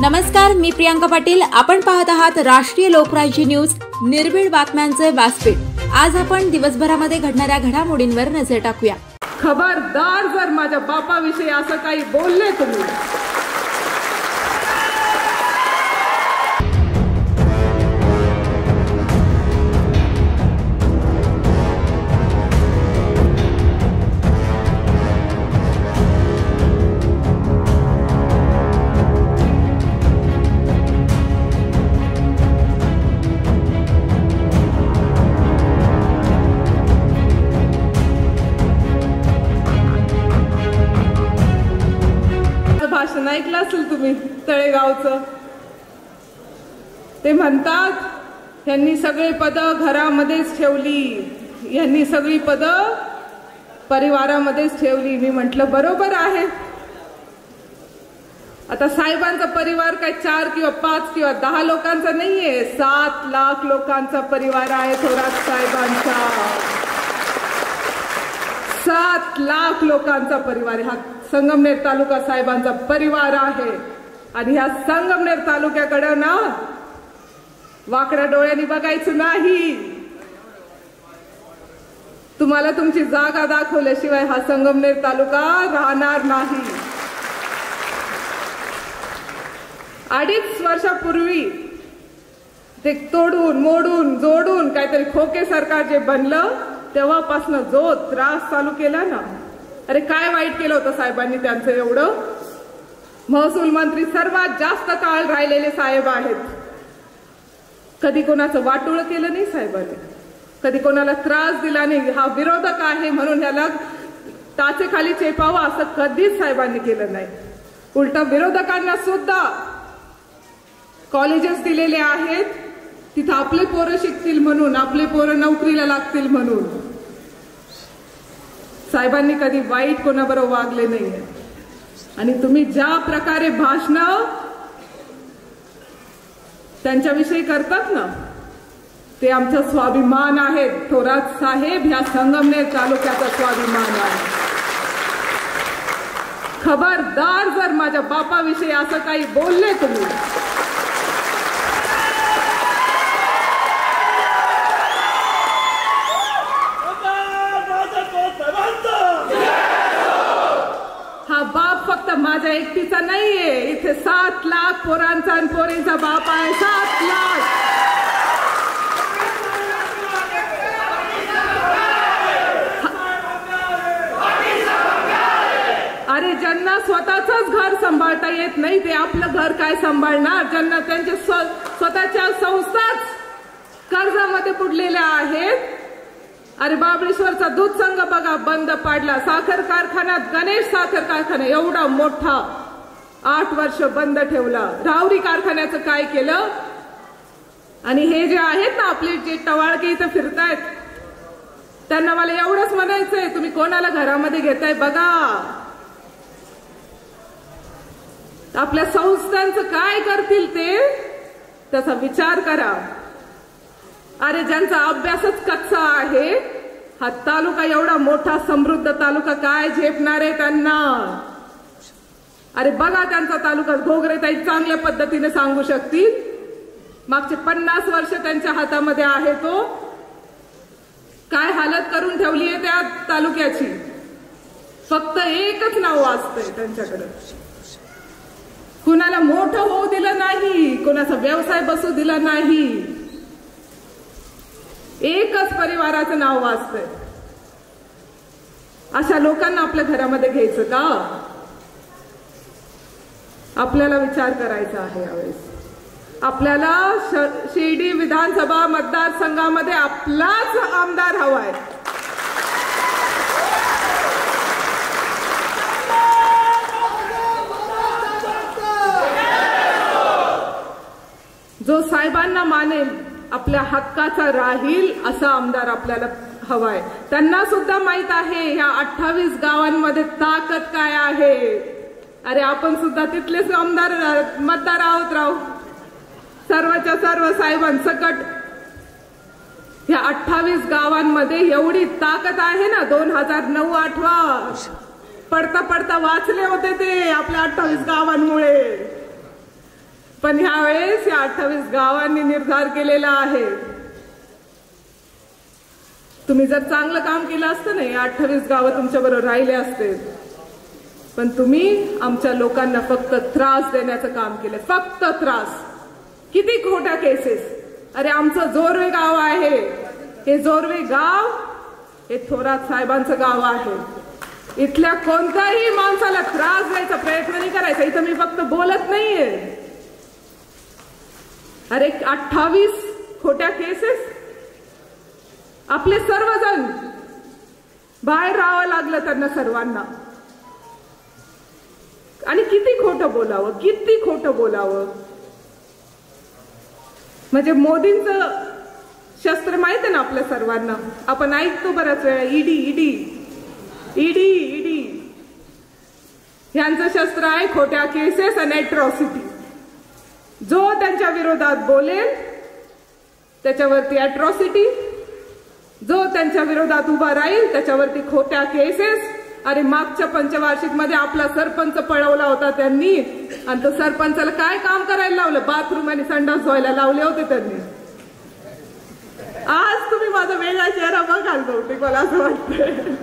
नमस्कार, मी प्रियांका पाटील. आपण पाहत आहात राष्ट्रीय लोकराज्य न्यूज, निर्भीड बातम्यांचे व्यासपीठ. आज आपण दिवसभरामध्ये घडणाऱ्या घडामोडींवर नजर टाकूया. खबरदार जर माझ्या बापाविषयी असं काही बोलले तुम्ही, भाषण ऐकलं असेल तुम्ही तळेगावचं. ते म्हणतात यांनी सगळे पद घरामध्येच ठेवली, यांनी सगळी पद परिवारामध्येच ठेवली. मी म्हटलं बरोबर आहे. आता साहेबांचा परिवार काय 4 किंवा 5 किंवा 10 लोकांचा नाहीये, 7 लाख लोकांचा परिवार आहे थोरात साहेबांचा. 7 लाख लोकांचा परिवार आहे. हा संगमनेर तालुका साहेबांचा परिवार आहे. आणि ह्या संगमनेर तालुक्याकडे ना वाकड्या डोळ्यांनी बघायचं नाही. तुम्हाला तुमची जागा दाखवल्याशिवाय हा संगमनेर तालुका राहणार नाही. 2.5 वर्षापूर्वी ते तोडून मोडून जोडून काहीतरी खोके सरकार जे बनलं, तेव्हापासून जो त्रास चालू केला ना, अरे काय वाईट केलं होतं साहेबांनी त्यांचं एवढं. महसूल मंत्री सर्वात जास्त काळ राहिलेले साहेब आहेत. कधी कोणाचं वाटोळं केलं नाही साहेबांनी, कधी कोणाला त्रास दिला नाही. हा विरोधक आहे म्हणून ह्याला टाचेखाली चेपावं असं कधीच साहेबांनी केलं नाही. उलट विरोधकांना सुद्धा कॉलेजेस दिलेले आहेत, तिथं आपले पोरं शिकतील म्हणून, आपले पोरं नोकरीला लागतील म्हणून. साहेबांनी कधी वाईट कोणाबरोबर वागले नाहीये. आणि तुम्ही ज्या प्रकारे भाषण त्यांच्याविषयी करतात ना, ते आमचा स्वाभिमान आहे. थोरात साहेब ह्या संगमनेर तालुक्याचा स्वाभिमान आहे. खबरदार जर माझ्या बापाविषयी असं काही बोलले तुम्ही, बाप फक्त माझ्या एकटीचा नाहीये, इथे 7 लाख पोरांचा आणि पोरींचा बाप आहे. 7 लाख. अरे ज्यांना स्वतःच घर सांभाळता येत नाही, ते आपलं घर काय सांभाळणार. ज्यांना त्यांच्या स्वतःच्या संस्थाच कर्जामध्ये बुडलेल्या आहेत. अरे बाबळेश्वरचा दूध संघ बघा बंद पाडला. साखर कारखान्यात, गणेश साखर कारखाना एवढा मोठा 8 वर्ष बंद ठेवला. राहुरी कारखान्याचं काय केलं. आणि हे जे आहेत ना आपले जे टवाळके इथं फिरतायत, त्यांना मला एवढंच म्हणायचंय, तुम्ही कोणाला घरामध्ये घेताय बघा. आपल्या संस्थांचं काय करतील ते त्याचा विचार करा. अरे ज्यांचा अभ्यासच कच्चा आहे, हा तालुका एवढा मोठा समृद्ध तालुका काय झेपणार आहे त्यांना. अरे बघा त्यांचा तालुका. घोगरेताई चांगल्या पद्धतीने सांगू शकतील. मागचे 50 वर्ष त्यांच्या हातामध्ये आहे. तो काय हालत करून ठेवली आहे त्या तालुक्याची. फक्त एकच नाव वाचतंय त्यांच्याकडे. कुणाला मोठं होऊ दिलं नाही, कुणाचा व्यवसाय बसू दिला नाही. एकच परिवाराचं नाव वाचतंय. अशा लोकांना आपल्या घरामध्ये घ्यायचं का. आपल्याला विचार करायचा आहे. यावेळेस आपल्याला शिर्डी विधानसभा मतदारसंघामध्ये आपलाच आमदार हवाय. जो साहेबांना मानेल, आपल्या हक्काचा राहील असा आमदार आपल्याला हवाय. त्यांना सुद्धा माहित आहे ह्या 28 गावांमध्ये ताकद काय आहे. अरे आपण सुद्धा तिथलेच आमदार मतदार आहोत राव. सर्वच्या सर्व साहेबांसकट ह्या 28 गावांमध्ये एवढी ताकद आहे ना. 2009 आठवा पडता पडता वाचले होते ते आपल्या 28 गावांमुळे. पण ह्यावेळेस या 28 गावांनी निर्धार केलेला आहे, तुम्ही जर चांगलं काम केलं असतं ना, या 28 गावं तुमच्याबरोबर राहिले असते, पण तुम्ही आमच्या लोकांना फक्त त्रास देण्याचं काम केलं, फक्त त्रास. किती खोट्या केसेस. अरे आमचं जोरवे गाव आहे, हे जोरवे गाव हे थोरात साहेबांचं गाव आहे. इथल्या कोणत्याही माणसाला त्रास द्यायचा प्रयत्न नाही करायचा. इथं मी फक्त बोलत नाहीये. अरे 28 खोट्या केसेस. आपले सर्वजण बाहेर राहावं लागलं त्यांना सर्वांना. आणि किती खोटं बोलावं, किती खोटं बोलावं. म्हणजे मोदींचं शस्त्र माहित आहे ना आपल्या सर्वांना. आपण ऐकतो बऱ्याच वेळा ईडी ईडी ईडी ईडी. यांचं शस्त्र आहे खोट्या केसेस आणि अॅट्रॉसिटी. जो त्यांच्या विरोधात बोलेल त्याच्यावरती अॅट्रॉसिटी, जो त्यांच्या विरोधात उभा राहील त्याच्यावरती खोट्या केसेस. अरे मागच्या पंचवार्षिक मध्ये आपला सरपंच पळवला होता त्यांनी, आणि तो सरपंचाला काय काम करायला लावलं? बाथरूम आणि संडास धुवायला लावले होते त्यांनी. आज तुम्ही माझा वेगळा चेहरा बघाल बहुतेक, मला असं वाटतंय.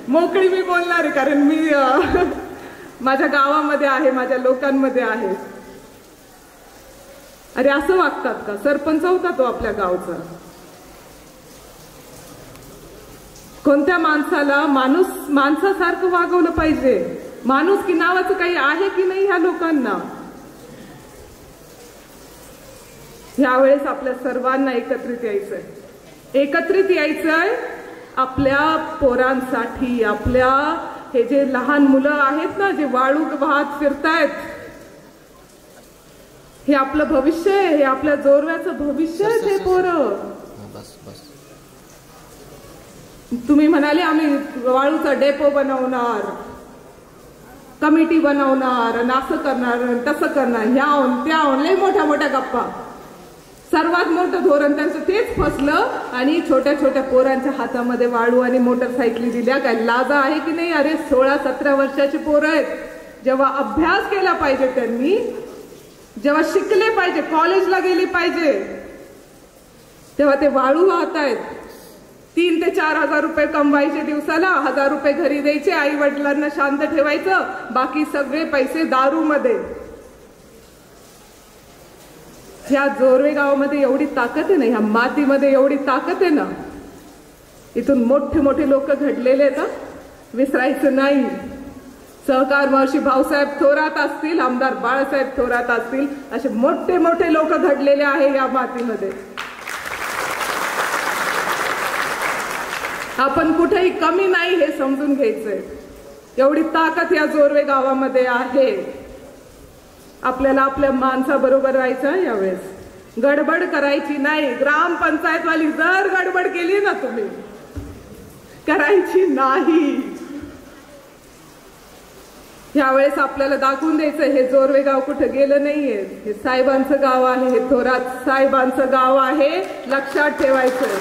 मोकळी मी बोलणार आहे, कारण मी माझ्या गावामध्ये आहे, माझ्या लोकांमध्ये आहे. अरे असं वागतात का? सरपंच होता तो आपल्या गावचा. कोणत्या माणसाला माणसासारखं वागवलं पाहिजे. माणूस की नावाचं काही आहे की नाही ह्या लोकांना? यावेळेस आपल्या सर्वांना एकत्रित यायचंय. एकत्रित यायचंय आपल्या पोरांसाठी. आपल्या हे जे लहान मुलं आहेत ना, जे वाळू वाहत फिरतायत, हे आपलं भविष्य आहे. हे आपल्या जोरव्याचं भविष्य आहे. ते पोरं. तुम्ही म्हणाले आम्ही वाळूचा डेपो बनवणार, कमिटी बनवणार, असं करणार, तसं करणार, ह्याहून त्याहून लय मोठ्या मोठ्या गप्पा. सर्वात मोठं धोरण त्यांचं तेच फसलं. आणि छोट्या छोट्या पोरांच्या हातामध्ये वाळू आणि मोटरसायकली दिल्या. काय लाजा आहे की नाही? अरे 16-17 वर्षाची पोरं आहेत. जेव्हा अभ्यास केला पाहिजे त्यांनी, जेव्हा शिकले पाहिजे, कॉलेजला गेली पाहिजे, तेव्हा ते वाळू वाहतायत. 3 ते 4 हजार रुपये कमवायचे दिवसाला. 1000 रुपये घरी द्यायचे, आई वडिलांना शांत ठेवायचं, बाकी सगळे पैसे दारूमध्ये. ह्या जोरवे गावामध्ये एवढी ताकद आहे ना, ह्या मातीमध्ये एवढी ताकद आहे ना. इथून मोठे मोठे लोक घडलेले आहेत, विसरायचं नाही. सहकार महर्षी भाऊसाहेब थोरात असतील, आमदार बाळासाहेब थोरात असतील, असे मोठे मोठे लोक घडलेले आहे या मातीमध्ये. आपण कुठेही कमी नाही हे समजून घ्यायचंय. एवढी ताकद या जोरवे गावामध्ये आहे. आपल्याला आपल्या माणसाबरोबर राहायचं. यावेळेस गडबड करायची नाही. ग्रामपंचायतवाली जर गडबड केली ना, तुम्ही करायची नाही. यावेळेस आपल्याला दाखवून द्यायचं हे जोरवे गाव कुठे गेलं नाहीये. हे साहेबांचं गाव आहे, हे थोरात साहेबांचं गाव आहे. लक्षात ठेवायचं.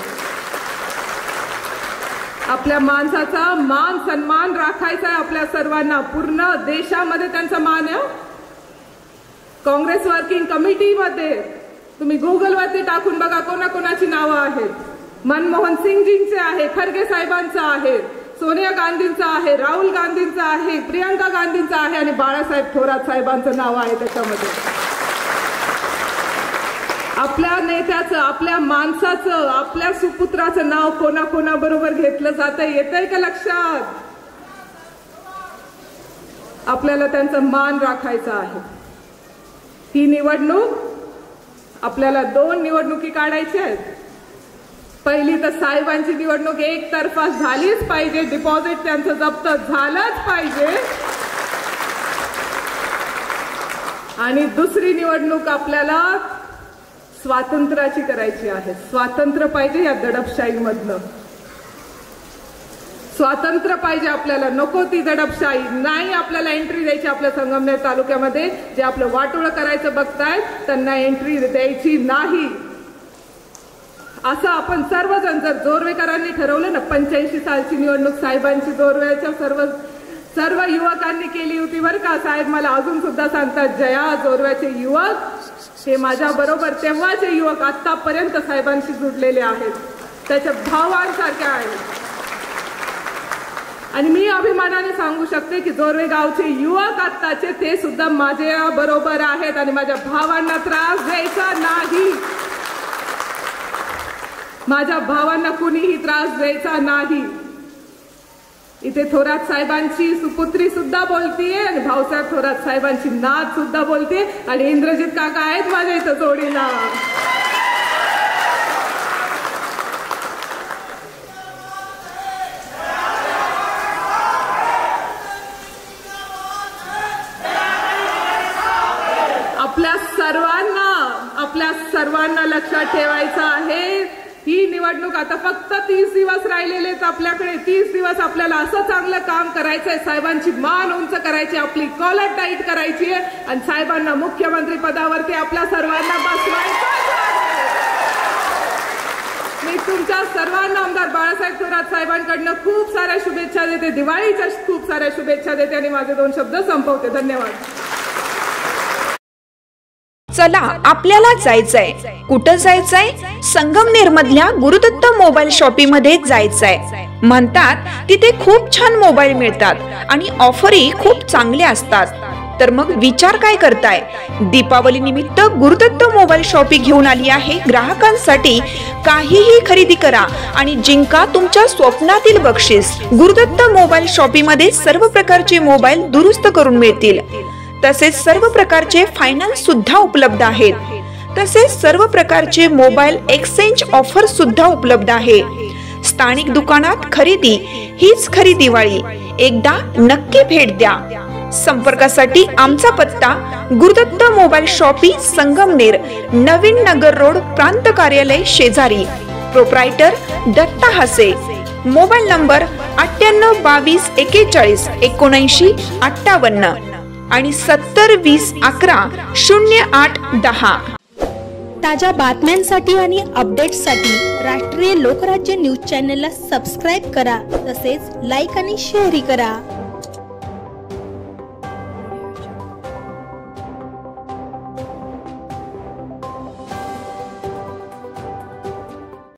आपल्या माणसाचा मान सन्मान राखायचा आहे आपल्या सर्वांना. पूर्ण देशामध्ये त्यांचा मान आहे. काँग्रेस वर्किंग कमिटीमध्ये तुम्ही गुगलवरती टाकून बघा कोणाकोणाची नावं आहेत. मनमोहन सिंगजींचे आहे, खरगे साहेबांचं आहे, सोनिया गांधींचं आहे, राहुल गांधींचं आहे, प्रियंका गांधींचं आहे, आणि बाळासाहेब थोरात साहेबांचं नाव आहे त्याच्यामध्ये. आपल्या नेत्याचं, आपल्या माणसाचं, आपल्या सुपुत्राचं नाव कोणाकोणाबरोबर घेतलं जातंय, येतंय का लक्षात? आपल्याला त्यांचा मान राखायचा आहे. ही निवडणूक आपल्याला 2 निवडणुकी काढायच्या आहेत. पहिली तर साहेबांची निवडणूक एकतर्फा झालीच पाहिजे. डिपॉझिट त्यांचं जप्त झालंच पाहिजे. आणि दुसरी निवडणूक आपल्याला स्वातंत्र्याची करायची आहे. स्वातंत्र्य पाहिजे या दडपशाहीमधनं. स्वातंत्र्य पाहिजे आपल्याला. नको ती दडपशाही. नाही आपल्याला एंट्री द्यायची आपल्या संगमनेर तालुक्यामध्ये. जे आपलं वाटोळं करायचं बघतायत त्यांना एंट्री द्यायची नाही. असं आपण सर्वजण जर जोरवेकरांनी ठरवलं ना, 85 सालची निवडणूक साहेबांची जोरव्याच्या सर्व सर्व युवकांनी केली होती बरं का साहेब. मला अजून सुद्धा सांगतात, जया, जोरव्याचे युवक हे माझ्या बरोबर तेव्हाचे युवक आतापर्यंत साहेबांशी जुडलेले आहेत, त्याच्या भावांसारखे आहेत. आणि मी अभिमानाने सांगू शकते की जोरवे गावचे युवक आत्ताचे ते सुद्धा माझ्या बरोबर आहेत आणि माझ्या भावांना त्रास द्यायचा नाही. माझ्या भावांना कुणीही त्रास द्यायचा नाही. इथे थोरात साहेबांची सुपुत्री सुद्धा बोलतीये आणि भाऊसाहेब थोरात साहेबांची नात सुद्धा बोलते आणि इंद्रजित काका आहेत माझ्या इथं जोडीला. आपल्या सर्वांना लक्षात ठेवायचं आहे, ही निवडणूक आता फक्त 30 दिवस राहिलेले आपल्याकडे. 30 दिवस आपल्याला असं चांगलं काम करायचंय, साहेबांची मान उंच करायची, आपली कॉलर टाईट करायची आहे आणि साहेबांना मुख्यमंत्री पदावरती आपल्या सर्वांना बसवायचं. मी तुमच्या सर्वांना आमदार बाळासाहेब थोरात साहेबांकडनं खूप साऱ्या शुभेच्छा देते, दिवाळीच्या खूप साऱ्या शुभेच्छा देते आणि माझे 2 शब्द संपवते. धन्यवाद. चला आपल्याला जायचंय. कुठं जायचंय? संगमनेर मधल्या गुरुदत्त मोबाईल शॉपीमध्ये जायचंय. म्हणतात तिथे खूप छान मोबाईल मिळतात आणि ऑफरही खूप चांगले असतात. तर मग विचार काय करताय? दीपावली निमित्त गुरुदत्त मोबाईल शॉपी घेऊन आली आहे ग्राहकांसाठी. काहीही खरेदी करा आणि जिंका तुमच्या स्वप्नातील बक्षीस. गुरुदत्त मोबाईल शॉपी मध्ये सर्व प्रकारचे मोबाईल दुरुस्त करून मिळतील. तसेच सर्व प्रकारचे फायनान्स सुद्धा उपलब्ध आहेत. तसेच सर्व प्रकारचे मोबाईल एक्सचेंज ऑफर सुद्धा उपलब्ध आहे. स्थानिक दुकानात खरेदी हीच खरी दिवाळी. एकदा नक्की भेट द्या. संपर्कासाठी आमचा पत्ता गुरुदत्त मोबाईल शॉपी, संगमनेर, नवीन नगर रोड, प्रांत कार्यालय शेजारी. प्रोप्रायटर दत्ता हसे. मोबाईल नंबर 98 22 41 79 58 आणि 70 20 11 08 10. ताज्या बातम्यांसाठी आणि अपडेट्ससाठी राष्ट्रीय लोकराज्य न्यूज चॅनलला सबस्क्राईब करा. तसेच लाईक आणि शेअरही करा.